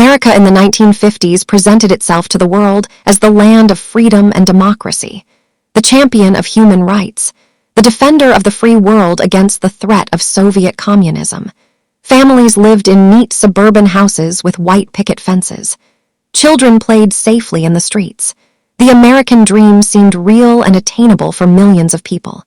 America in the 1950s presented itself to the world as the land of freedom and democracy, the champion of human rights, the defender of the free world against the threat of Soviet communism. Families lived in neat suburban houses with white picket fences. Children played safely in the streets. The American dream seemed real and attainable for millions of people.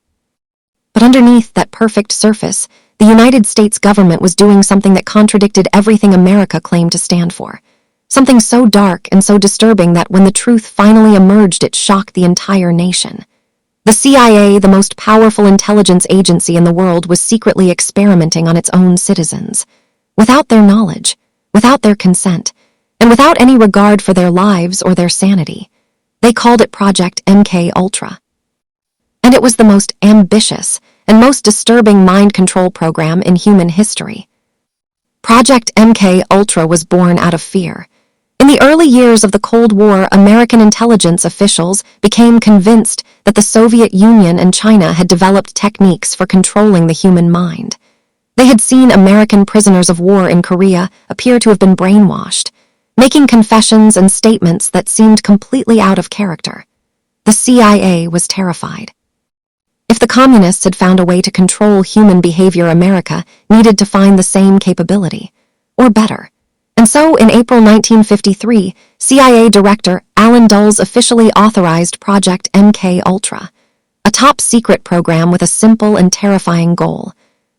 But underneath that perfect surface, the United States government was doing something that contradicted everything America claimed to stand for. Something so dark and so disturbing that when the truth finally emerged, it shocked the entire nation. The CIA, the most powerful intelligence agency in the world, was secretly experimenting on its own citizens. Without their knowledge, without their consent, and without any regard for their lives or their sanity. They called it Project MKUltra. And it was the most ambitious and most disturbing mind control program in human history. Project MKUltra was born out of fear. In the early years of the Cold War, American intelligence officials became convinced that the Soviet Union and China had developed techniques for controlling the human mind. They had seen American prisoners of war in Korea appear to have been brainwashed, making confessions and statements that seemed completely out of character. The CIA was terrified. If the communists had found a way to control human behavior, America needed to find the same capability, or better. And so, in April 1953, CIA Director Allen Dulles officially authorized Project MKUltra, a top-secret program with a simple and terrifying goal: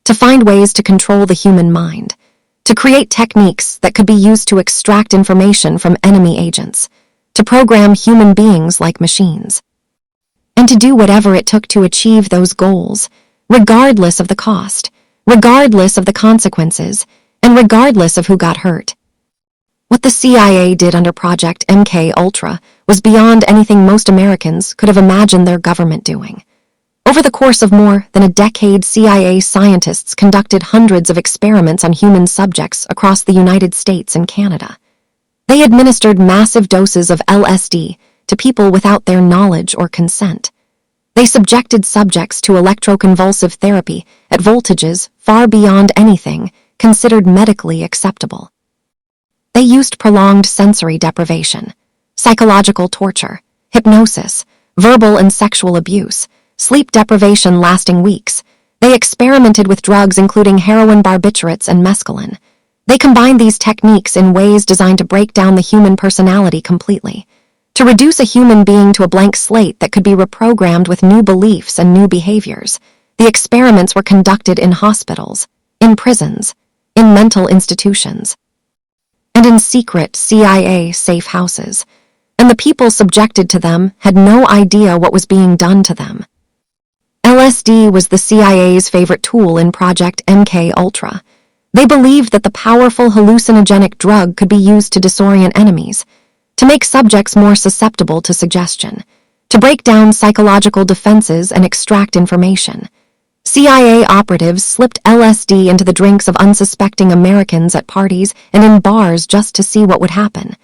to find ways to control the human mind, to create techniques that could be used to extract information from enemy agents, to program human beings like machines, and to do whatever it took to achieve those goals, regardless of the cost, regardless of the consequences, and regardless of who got hurt. What the CIA did under Project MKUltra was beyond anything most Americans could have imagined their government doing. Over the course of more than a decade, CIA scientists conducted hundreds of experiments on human subjects across the United States and Canada. They administered massive doses of LSD to people without their knowledge or consent. They subjected subjects to electroconvulsive therapy at voltages far beyond anything considered medically acceptable. They used prolonged sensory deprivation, psychological torture, hypnosis, verbal and sexual abuse, sleep deprivation lasting weeks. They experimented with drugs including heroin, barbiturates, and mescaline. They combined these techniques in ways designed to break down the human personality completely, to reduce a human being to a blank slate that could be reprogrammed with new beliefs and new behaviors. The experiments were conducted in hospitals, in prisons, in mental institutions, and in secret CIA safe houses, and the people subjected to them had no idea what was being done to them. LSD was the CIA's favorite tool in Project MKUltra. They believed that the powerful hallucinogenic drug could be used to disorient enemies, to make subjects more susceptible to suggestion, to break down psychological defenses and extract information. CIA operatives slipped LSD into the drinks of unsuspecting Americans at parties and in bars just to see what would happen.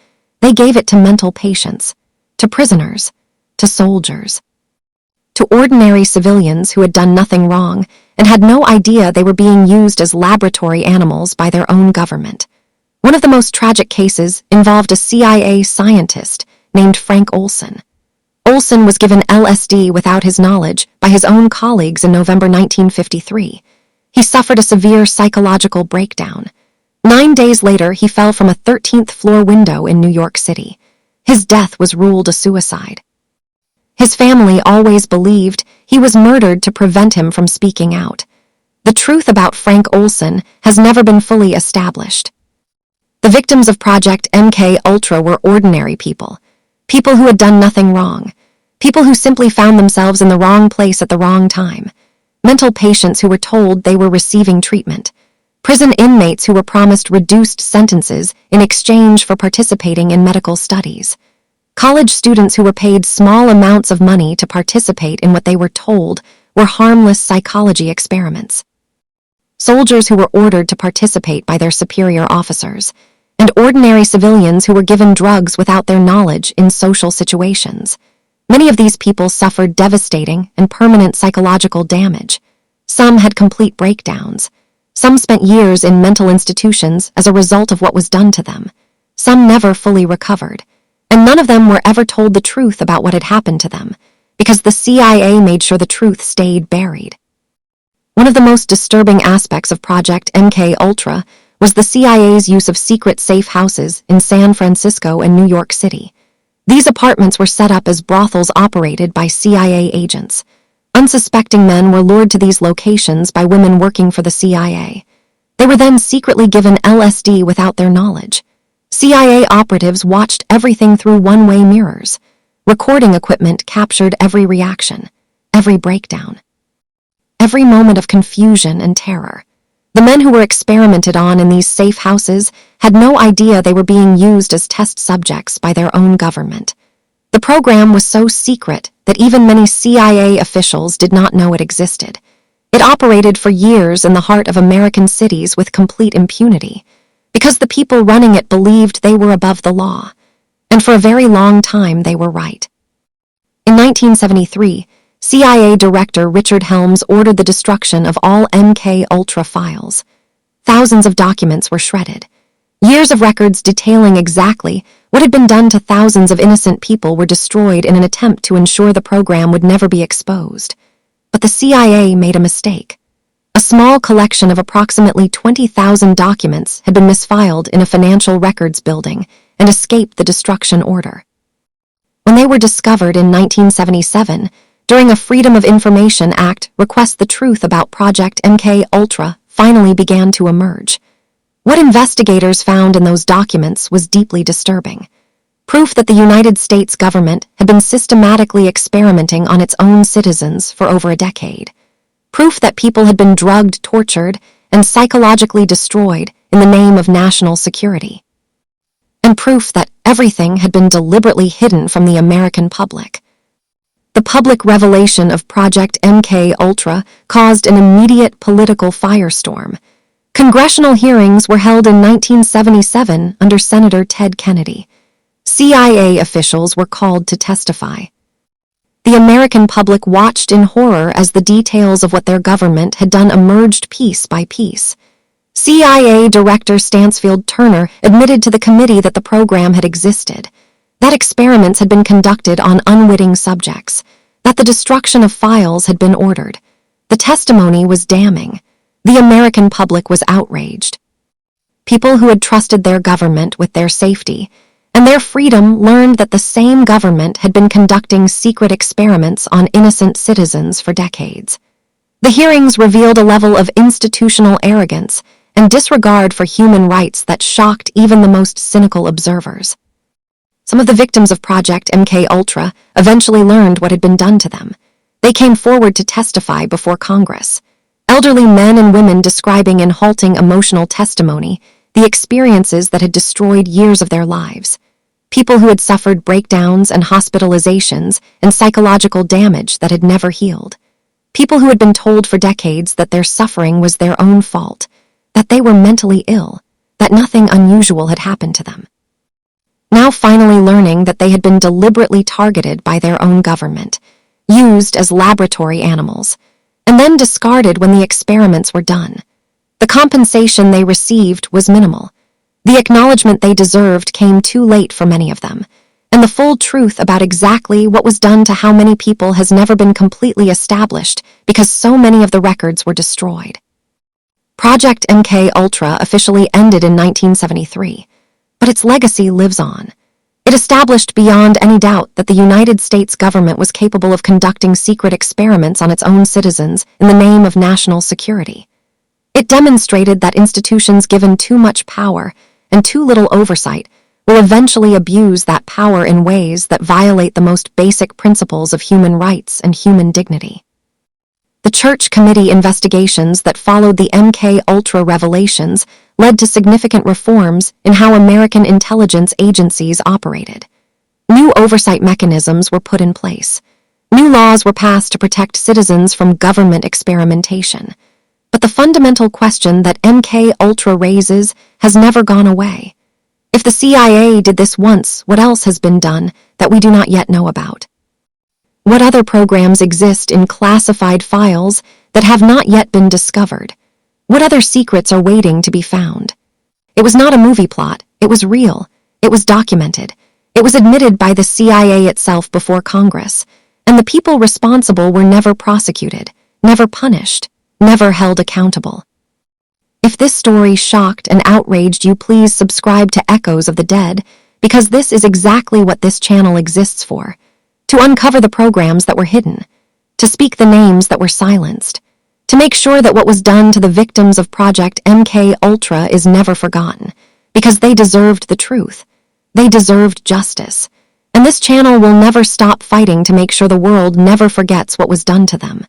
They gave it to mental patients, to prisoners, to soldiers, to ordinary civilians who had done nothing wrong and had no idea they were being used as laboratory animals by their own government. One of the most tragic cases involved a CIA scientist named Frank Olson. Olson was given LSD without his knowledge by his own colleagues in November 1953. He suffered a severe psychological breakdown. 9 days later, he fell from a 13th floor window in New York City. His death was ruled a suicide. His family always believed he was murdered to prevent him from speaking out. The truth about Frank Olson has never been fully established. The victims of Project MKUltra were ordinary people, people who had done nothing wrong, people who simply found themselves in the wrong place at the wrong time, mental patients who were told they were receiving treatment, prison inmates who were promised reduced sentences in exchange for participating in medical studies, college students who were paid small amounts of money to participate in what they were told were harmless psychology experiments, soldiers who were ordered to participate by their superior officers, and ordinary civilians who were given drugs without their knowledge in social situations. Many of these people suffered devastating and permanent psychological damage. Some had complete breakdowns. Some spent years in mental institutions as a result of what was done to them. Some never fully recovered, and none of them were ever told the truth about what had happened to them, because the CIA made sure the truth stayed buried. One of the most disturbing aspects of Project MKUltra was the CIA's use of secret safe houses in San Francisco and New York City. These apartments were set up as brothels operated by CIA agents. Unsuspecting men were lured to these locations by women working for the CIA. They were then secretly given LSD without their knowledge. CIA operatives watched everything through one-way mirrors. Recording equipment captured every reaction, every breakdown, every moment of confusion and terror. The men who were experimented on in these safe houses had no idea they were being used as test subjects by their own government. The program was so secret that even many CIA officials did not know it existed. It operated for years in the heart of American cities with complete impunity, because the people running it believed they were above the law. And for a very long time they were right. In 1973, CIA Director Richard Helms ordered the destruction of all MKUltra files. Thousands of documents were shredded. Years of records detailing exactly what had been done to thousands of innocent people were destroyed in an attempt to ensure the program would never be exposed. But the CIA made a mistake. A small collection of approximately 20,000 documents had been misfiled in a financial records building and escaped the destruction order. When they were discovered in 1977, during a Freedom of Information Act request, the truth about Project MKUltra finally began to emerge. What investigators found in those documents was deeply disturbing. Proof that the United States government had been systematically experimenting on its own citizens for over a decade. Proof that people had been drugged, tortured, and psychologically destroyed in the name of national security. And proof that everything had been deliberately hidden from the American public. The public revelation of Project MKUltra caused an immediate political firestorm. Congressional hearings were held in 1977 under Senator Ted Kennedy. CIA officials were called to testify. The American public watched in horror as the details of what their government had done emerged piece by piece. CIA Director Stansfield Turner admitted to the committee that the program had existed, that experiments had been conducted on unwitting subjects, that the destruction of files had been ordered. The testimony was damning. The American public was outraged. People who had trusted their government with their safety and their freedom learned that the same government had been conducting secret experiments on innocent citizens for decades. The hearings revealed a level of institutional arrogance and disregard for human rights that shocked even the most cynical observers. Some of the victims of Project MKUltra eventually learned what had been done to them. They came forward to testify before Congress. Elderly men and women describing in halting emotional testimony the experiences that had destroyed years of their lives. People who had suffered breakdowns and hospitalizations and psychological damage that had never healed. People who had been told for decades that their suffering was their own fault, that they were mentally ill, that nothing unusual had happened to them. Now finally learning that they had been deliberately targeted by their own government, used as laboratory animals, and then discarded when the experiments were done. The compensation they received was minimal. The acknowledgement they deserved came too late for many of them, and the full truth about exactly what was done to how many people has never been completely established because so many of the records were destroyed. Project MKUltra officially ended in 1973, but its legacy lives on. It established beyond any doubt that the United States government was capable of conducting secret experiments on its own citizens in the name of national security. It demonstrated that institutions given too much power and too little oversight will eventually abuse that power in ways that violate the most basic principles of human rights and human dignity. The Church Committee investigations that followed the MKUltra revelations led to significant reforms in how American intelligence agencies operated. New oversight mechanisms were put in place. New laws were passed to protect citizens from government experimentation. But the fundamental question that MKUltra raises has never gone away. If the CIA did this once, what else has been done that we do not yet know about? What other programs exist in classified files that have not yet been discovered? What other secrets are waiting to be found? It was not a movie plot, it was real, It was documented. It was admitted by the CIA itself before Congress, and the people responsible were never prosecuted, never punished, never held accountable. If this story shocked and outraged you, please subscribe to Echoes of the Dead, because this is exactly what this channel exists for: to uncover the programs that were hidden, to speak the names that were silenced, to make sure that what was done to the victims of Project MKUltra is never forgotten, because they deserved the truth. They deserved justice. And this channel will never stop fighting to make sure the world never forgets what was done to them.